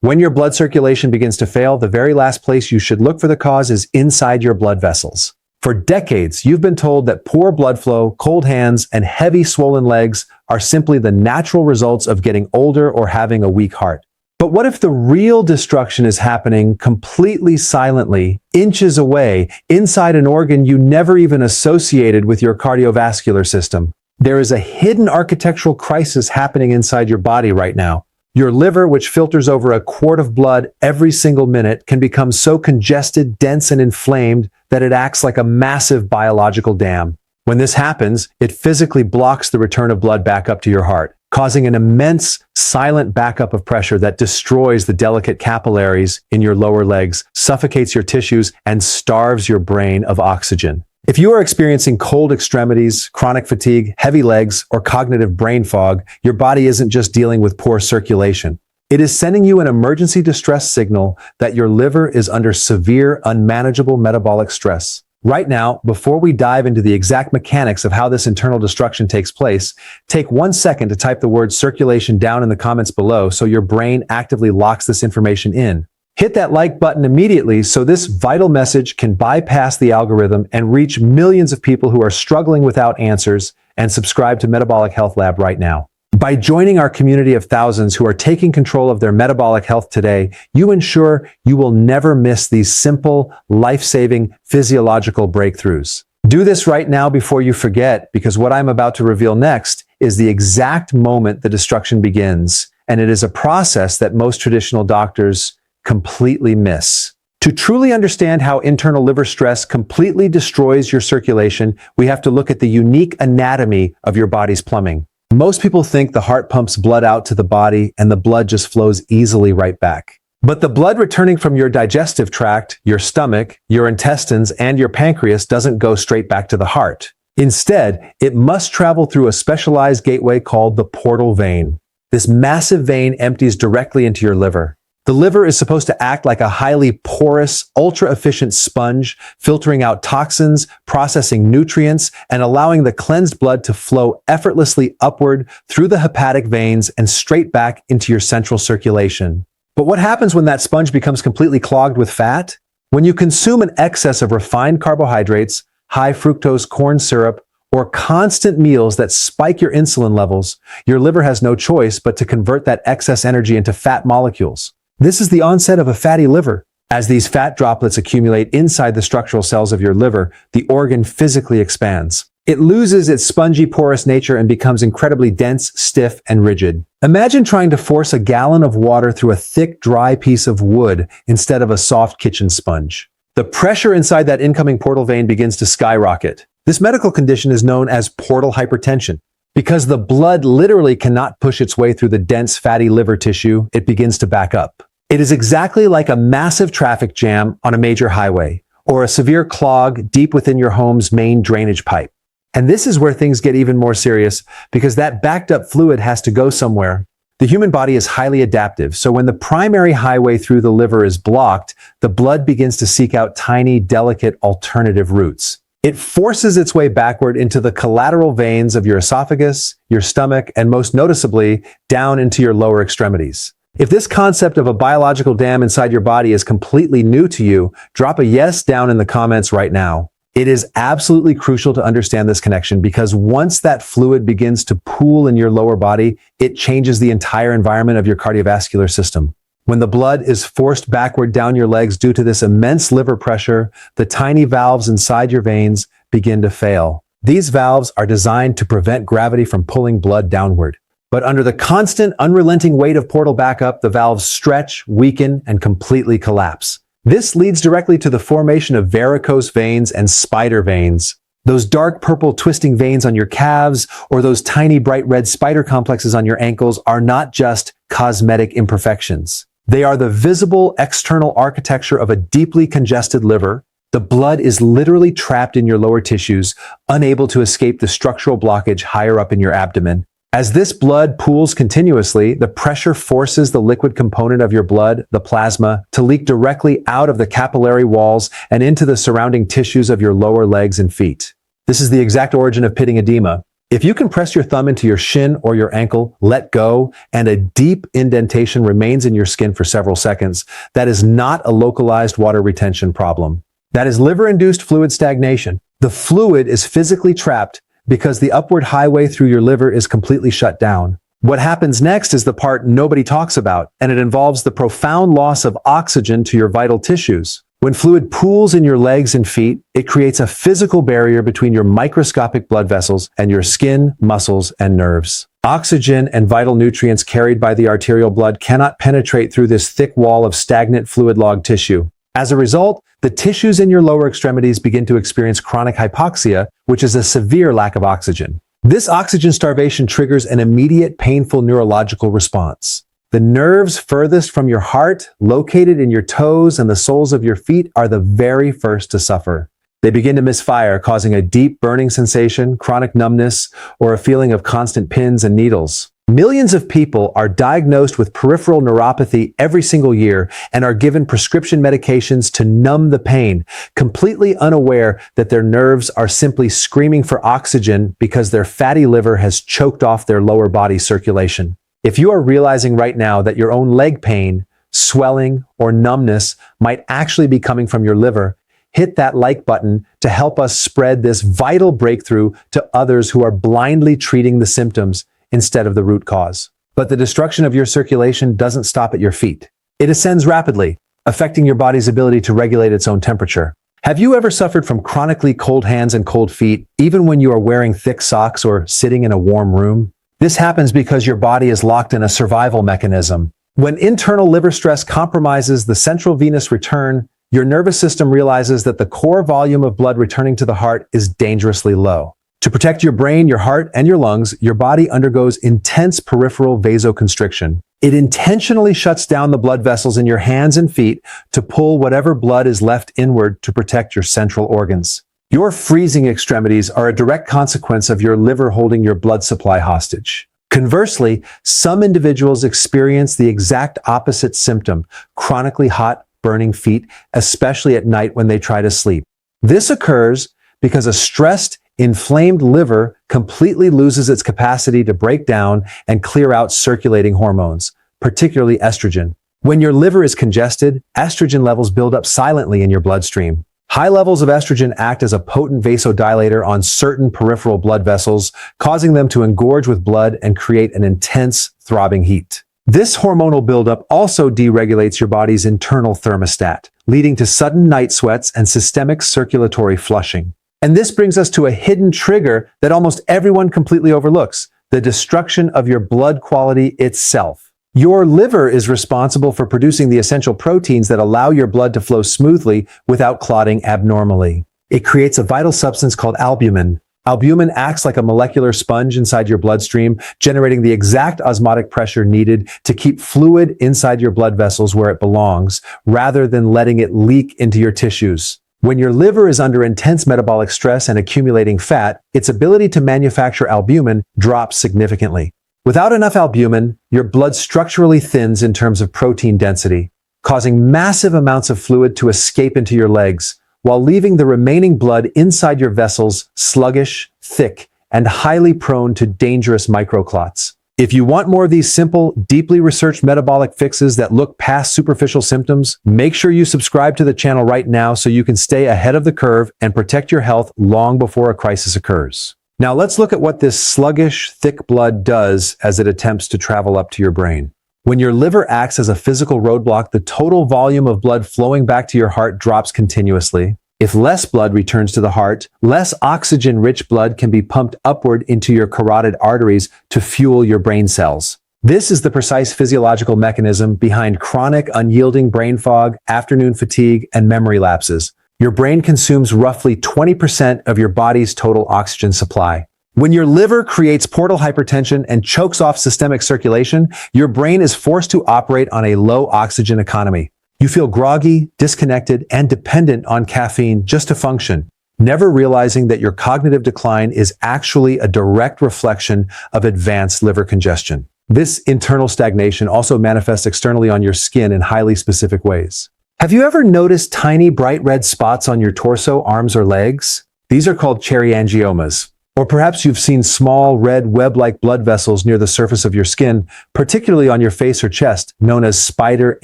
When your blood circulation begins to fail, the very last place you should look for the cause is inside your blood vessels. For decades, you've been told that poor blood flow, cold hands, and heavy swollen legs are simply the natural results of getting older or having a weak heart. But what if the real destruction is happening completely silently, inches away, inside an organ you never even associated with your cardiovascular system? There is a hidden architectural crisis happening inside your body right now. Your liver, which filters over a quart of blood every single minute, can become so congested, dense, and inflamed that it acts like a massive biological dam. When this happens, it physically blocks the return of blood back up to your heart, causing an immense, silent backup of pressure that destroys the delicate capillaries in your lower legs, suffocates your tissues, and starves your brain of oxygen. If you are experiencing cold extremities, chronic fatigue, heavy legs, or cognitive brain fog, your body isn't just dealing with poor circulation. It is sending you an emergency distress signal that your liver is under severe, unmanageable metabolic stress. Right now, before we dive into the exact mechanics of how this internal destruction takes place, take 1 second to type the word circulation down in the comments below so your brain actively locks this information in. Hit that like button immediately so this vital message can bypass the algorithm and reach millions of people who are struggling without answers, and subscribe to Metabolic Health Lab right now. By joining our community of thousands who are taking control of their metabolic health today, you ensure you will never miss these simple, life-saving physiological breakthroughs. Do this right now before you forget, because what I'm about to reveal next is the exact moment the destruction begins, and it is a process that most traditional doctors completely miss. To truly understand how internal liver stress completely destroys your circulation, we have to look at the unique anatomy of your body's plumbing. Most people think the heart pumps blood out to the body and the blood just flows easily right back. But the blood returning from your digestive tract, your stomach, your intestines, and your pancreas doesn't go straight back to the heart. Instead, it must travel through a specialized gateway called the portal vein. This massive vein empties directly into your liver. The liver is supposed to act like a highly porous, ultra-efficient sponge, filtering out toxins, processing nutrients, and allowing the cleansed blood to flow effortlessly upward through the hepatic veins and straight back into your central circulation. But what happens when that sponge becomes completely clogged with fat? When you consume an excess of refined carbohydrates, high fructose corn syrup, or constant meals that spike your insulin levels, your liver has no choice but to convert that excess energy into fat molecules. This is the onset of a fatty liver. As these fat droplets accumulate inside the structural cells of your liver, the organ physically expands. It loses its spongy, porous nature and becomes incredibly dense, stiff, and rigid. Imagine trying to force a gallon of water through a thick, dry piece of wood instead of a soft kitchen sponge. The pressure inside that incoming portal vein begins to skyrocket. This medical condition is known as portal hypertension. Because the blood literally cannot push its way through the dense, fatty liver tissue, it begins to back up. It is exactly like a massive traffic jam on a major highway, or a severe clog deep within your home's main drainage pipe. And this is where things get even more serious, because that backed up fluid has to go somewhere. The human body is highly adaptive, so when the primary highway through the liver is blocked, the blood begins to seek out tiny, delicate alternative routes. It forces its way backward into the collateral veins of your esophagus, your stomach, and most noticeably, down into your lower extremities. If this concept of a biological dam inside your body is completely new to you, drop a yes down in the comments right now. It is absolutely crucial to understand this connection, because once that fluid begins to pool in your lower body, it changes the entire environment of your cardiovascular system. When the blood is forced backward down your legs due to this immense liver pressure, the tiny valves inside your veins begin to fail. These valves are designed to prevent gravity from pulling blood downward. But under the constant, unrelenting weight of portal backup, the valves stretch, weaken, and completely collapse. This leads directly to the formation of varicose veins and spider veins. Those dark purple twisting veins on your calves, or those tiny bright red spider complexes on your ankles, are not just cosmetic imperfections. They are the visible external architecture of a deeply congested liver. The blood is literally trapped in your lower tissues, unable to escape the structural blockage higher up in your abdomen. As this blood pools continuously, the pressure forces the liquid component of your blood, the plasma, to leak directly out of the capillary walls and into the surrounding tissues of your lower legs and feet. This is the exact origin of pitting edema. If you can press your thumb into your shin or your ankle, let go, and a deep indentation remains in your skin for several seconds, that is not a localized water retention problem. That is liver-induced fluid stagnation. The fluid is physically trapped because the upward highway through your liver is completely shut down. What happens next is the part nobody talks about, and it involves the profound loss of oxygen to your vital tissues. When fluid pools in your legs and feet, it creates a physical barrier between your microscopic blood vessels and your skin, muscles, and nerves. Oxygen and vital nutrients carried by the arterial blood cannot penetrate through this thick wall of stagnant fluid-logged tissue. As a result, the tissues in your lower extremities begin to experience chronic hypoxia, which is a severe lack of oxygen. This oxygen starvation triggers an immediate painful neurological response. The nerves furthest from your heart, located in your toes and the soles of your feet, are the very first to suffer. They begin to misfire, causing a deep burning sensation, chronic numbness, or a feeling of constant pins and needles. Millions of people are diagnosed with peripheral neuropathy every single year and are given prescription medications to numb the pain, completely unaware that their nerves are simply screaming for oxygen because their fatty liver has choked off their lower body circulation. If you are realizing right now that your own leg pain, swelling, or numbness might actually be coming from your liver, hit that like button to help us spread this vital breakthrough to others who are blindly treating the symptoms instead of the root cause. But the destruction of your circulation doesn't stop at your feet. It ascends rapidly, affecting your body's ability to regulate its own temperature. Have you ever suffered from chronically cold hands and cold feet, even when you are wearing thick socks or sitting in a warm room? This happens because your body is locked in a survival mechanism. When internal liver stress compromises the central venous return, your nervous system realizes that the core volume of blood returning to the heart is dangerously low. To protect your brain, your heart, and your lungs, your body undergoes intense peripheral vasoconstriction. It intentionally shuts down the blood vessels in your hands and feet to pull whatever blood is left inward to protect your central organs. Your freezing extremities are a direct consequence of your liver holding your blood supply hostage. Conversely, some individuals experience the exact opposite symptom, chronically hot, burning feet, especially at night when they try to sleep. This occurs because a stressed, inflamed liver completely loses its capacity to break down and clear out circulating hormones, particularly estrogen. When your liver is congested, estrogen levels build up silently in your bloodstream. High levels of estrogen act as a potent vasodilator on certain peripheral blood vessels, causing them to engorge with blood and create an intense, throbbing heat. This hormonal buildup also deregulates your body's internal thermostat, leading to sudden night sweats and systemic circulatory flushing. And this brings us to a hidden trigger that almost everyone completely overlooks: the destruction of your blood quality itself. Your liver is responsible for producing the essential proteins that allow your blood to flow smoothly without clotting abnormally. It creates a vital substance called albumin. Albumin acts like a molecular sponge inside your bloodstream, generating the exact osmotic pressure needed to keep fluid inside your blood vessels where it belongs, rather than letting it leak into your tissues. When your liver is under intense metabolic stress and accumulating fat, its ability to manufacture albumin drops significantly. Without enough albumin, your blood structurally thins in terms of protein density, causing massive amounts of fluid to escape into your legs, while leaving the remaining blood inside your vessels sluggish, thick, and highly prone to dangerous microclots. If you want more of these simple, deeply researched metabolic fixes that look past superficial symptoms, make sure you subscribe to the channel right now so you can stay ahead of the curve and protect your health long before a crisis occurs. Now let's look at what this sluggish, thick blood does as it attempts to travel up to your brain. When your liver acts as a physical roadblock, the total volume of blood flowing back to your heart drops continuously. If less blood returns to the heart, less oxygen-rich blood can be pumped upward into your carotid arteries to fuel your brain cells. This is the precise physiological mechanism behind chronic, unyielding brain fog, afternoon fatigue, and memory lapses. Your brain consumes roughly 20% of your body's total oxygen supply. When your liver creates portal hypertension and chokes off systemic circulation, your brain is forced to operate on a low oxygen economy. You feel groggy, disconnected, and dependent on caffeine just to function, never realizing that your cognitive decline is actually a direct reflection of advanced liver congestion. This internal stagnation also manifests externally on your skin in highly specific ways. Have you ever noticed tiny bright red spots on your torso, arms, or legs? These are called cherryangiomas. Or perhaps you've seen small, red, web-like blood vessels near the surface of your skin, particularly on your face or chest, known as spider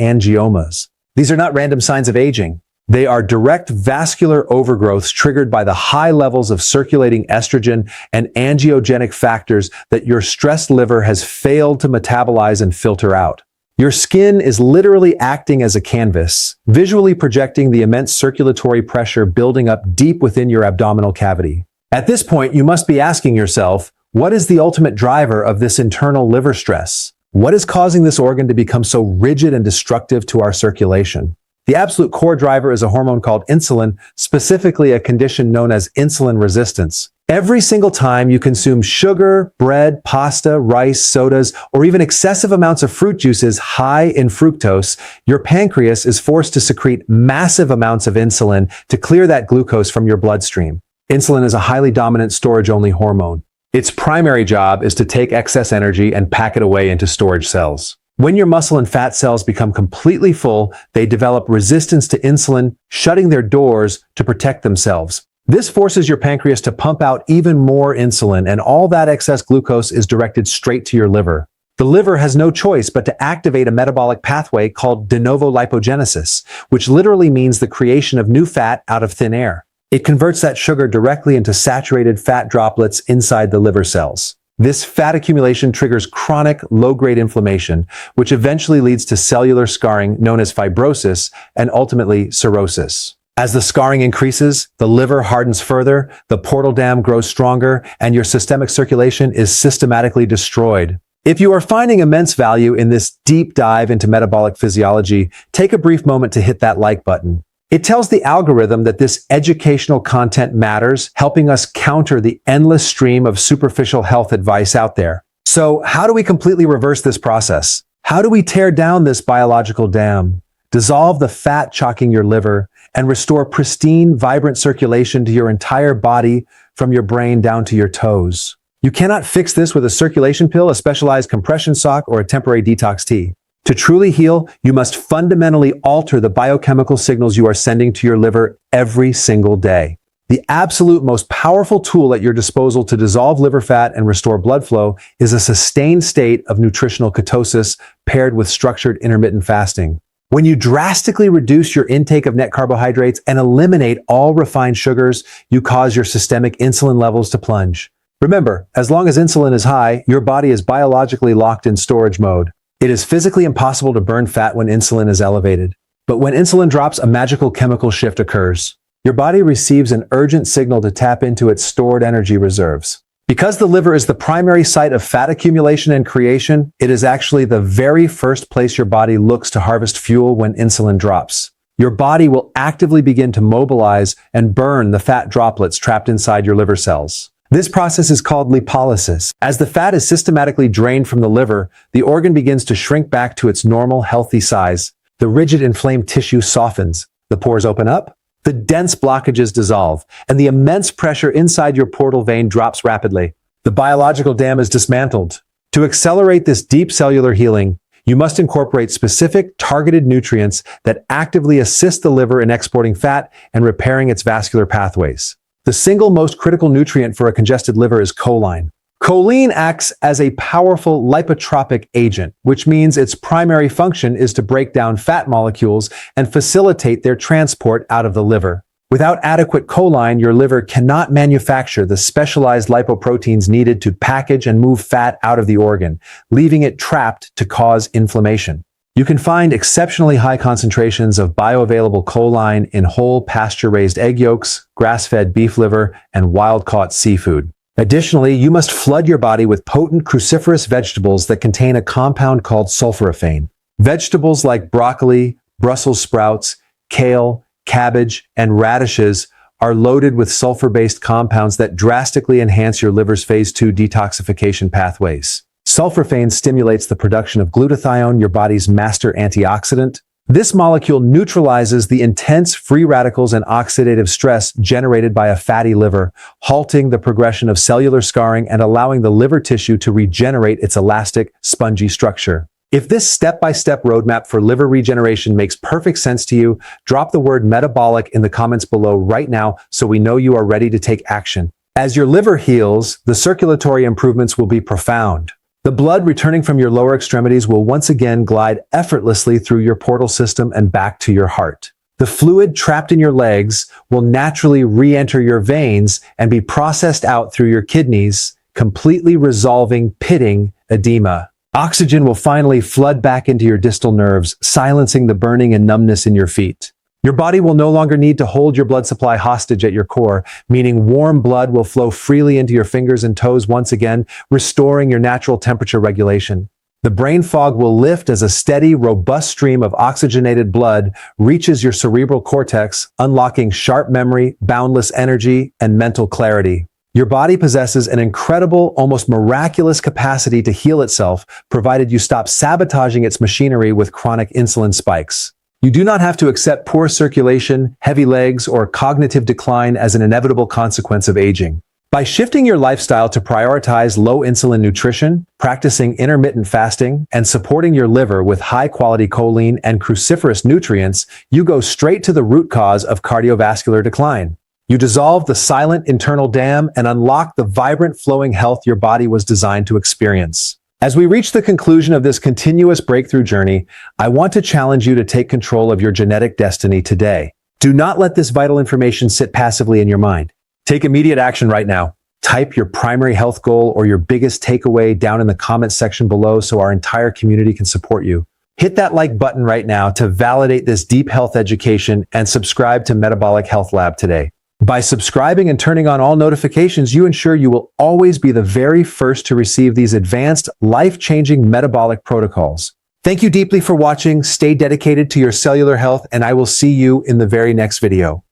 angiomas. These are not random signs of aging. They are direct vascular overgrowths triggered by the high levels of circulating estrogen and angiogenic factors that your stressed liver has failed to metabolize and filter out. Your skin is literally acting as a canvas, visually projecting the immense circulatory pressure building up deep within your abdominal cavity. At this point, you must be asking yourself, what is the ultimate driver of this internal liver stress? What is causing this organ to become so rigid and destructive to our circulation? The absolute core driver is a hormone called insulin, specifically a condition known as insulin resistance. Every single time you consume sugar, bread, pasta, rice, sodas, or even excessive amounts of fruit juices high in fructose, your pancreas is forced to secrete massive amounts of insulin to clear that glucose from your bloodstream. Insulin is a highly dominant storage-only hormone. Its primary job is to take excess energy and pack it away into storage cells. When your muscle and fat cells become completely full, they develop resistance to insulin, shutting their doors to protect themselves. This forces your pancreas to pump out even more insulin, and all that excess glucose is directed straight to your liver. The liver has no choice but to activate a metabolic pathway called de novo lipogenesis, which literally means the creation of new fat out of thin air. It converts that sugar directly into saturated fat droplets inside the liver cells. This fat accumulation triggers chronic, low-grade inflammation, which eventually leads to cellular scarring known as fibrosis and ultimately cirrhosis. As the scarring increases, the liver hardens further, the portal dam grows stronger, and your systemic circulation is systematically destroyed. If you are finding immense value in this deep dive into metabolic physiology, take a brief moment to hit that like button. It tells the algorithm that this educational content matters, helping us counter the endless stream of superficial health advice out there. So, how do we completely reverse this process? How do we tear down this biological dam, dissolve the fat chocking your liver, and restore pristine, vibrant circulation to your entire body from your brain down to your toes? You cannot fix this with a circulation pill, a specialized compression sock, or a temporary detox tea. To truly heal, you must fundamentally alter the biochemical signals you are sending to your liver every single day. The absolute most powerful tool at your disposal to dissolve liver fat and restore blood flow is a sustained state of nutritional ketosis paired with structured intermittent fasting. When you drastically reduce your intake of net carbohydrates and eliminate all refined sugars, you cause your systemic insulin levels to plunge. Remember, as long as insulin is high, your body is biologically locked in storage mode. It is physically impossible to burn fat when insulin is elevated. But when insulin drops, a magical chemical shift occurs. Your body receives an urgent signal to tap into its stored energy reserves. Because the liver is the primary site of fat accumulation and creation, it is actually the very first place your body looks to harvest fuel when insulin drops. Your body will actively begin to mobilize and burn the fat droplets trapped inside your liver cells. This process is called lipolysis. As the fat is systematically drained from the liver, the organ begins to shrink back to its normal, healthy size. The rigid, inflamed tissue softens. The pores open up. The dense blockages dissolve, and the immense pressure inside your portal vein drops rapidly. The biological dam is dismantled. To accelerate this deep cellular healing, you must incorporate specific, targeted nutrients that actively assist the liver in exporting fat and repairing its vascular pathways. The single most critical nutrient for a congested liver is choline. Choline acts as a powerful lipotropic agent, which means its primary function is to break down fat molecules and facilitate their transport out of the liver. Without adequate choline, your liver cannot manufacture the specialized lipoproteins needed to package and move fat out of the organ, leaving it trapped to cause inflammation. You can find exceptionally high concentrations of bioavailable choline in whole pasture-raised egg yolks, grass-fed beef liver, and wild-caught seafood. Additionally, you must flood your body with potent cruciferous vegetables that contain a compound called sulforaphane. Vegetables like broccoli, Brussels sprouts, kale, cabbage, and radishes are loaded with sulfur-based compounds that drastically enhance your liver's phase 2 detoxification pathways. Sulforaphane stimulates the production of glutathione, your body's master antioxidant. This molecule neutralizes the intense free radicals and oxidative stress generated by a fatty liver, halting the progression of cellular scarring and allowing the liver tissue to regenerate its elastic, spongy structure. If this step-by-step roadmap for liver regeneration makes perfect sense to you, drop the word metabolic in the comments below right now so we know you are ready to take action. As your liver heals, the circulatory improvements will be profound. The blood returning from your lower extremities will once again glide effortlessly through your portal system and back to your heart. The fluid trapped in your legs will naturally re-enter your veins and be processed out through your kidneys, completely resolving pitting edema. Oxygen will finally flood back into your distal nerves, silencing the burning and numbness in your feet. Your body will no longer need to hold your blood supply hostage at your core, meaning warm blood will flow freely into your fingers and toes once again, restoring your natural temperature regulation. The brain fog will lift as a steady, robust stream of oxygenated blood reaches your cerebral cortex, unlocking sharp memory, boundless energy, and mental clarity. Your body possesses an incredible, almost miraculous capacity to heal itself, provided you stop sabotaging its machinery with chronic insulin spikes. You do not have to accept poor circulation, heavy legs, or cognitive decline as an inevitable consequence of aging. By shifting your lifestyle to prioritize low insulin nutrition, practicing intermittent fasting, and supporting your liver with high-quality choline and cruciferous nutrients, you go straight to the root cause of cardiovascular decline. You dissolve the silent internal dam and unlock the vibrant flowing health your body was designed to experience. As we reach the conclusion of this continuous breakthrough journey, I want to challenge you to take control of your genetic destiny today. Do not let this vital information sit passively in your mind. Take immediate action right now. Type your primary health goal or your biggest takeaway down in the comments section below so our entire community can support you. Hit that like button right now to validate this deep health education and subscribe to Metabolic Health Lab today. By subscribing and turning on all notifications, you ensure you will always be the very first to receive these advanced, life-changing metabolic protocols. Thank you deeply for watching. Stay dedicated to your cellular health, and I will see you in the very next video.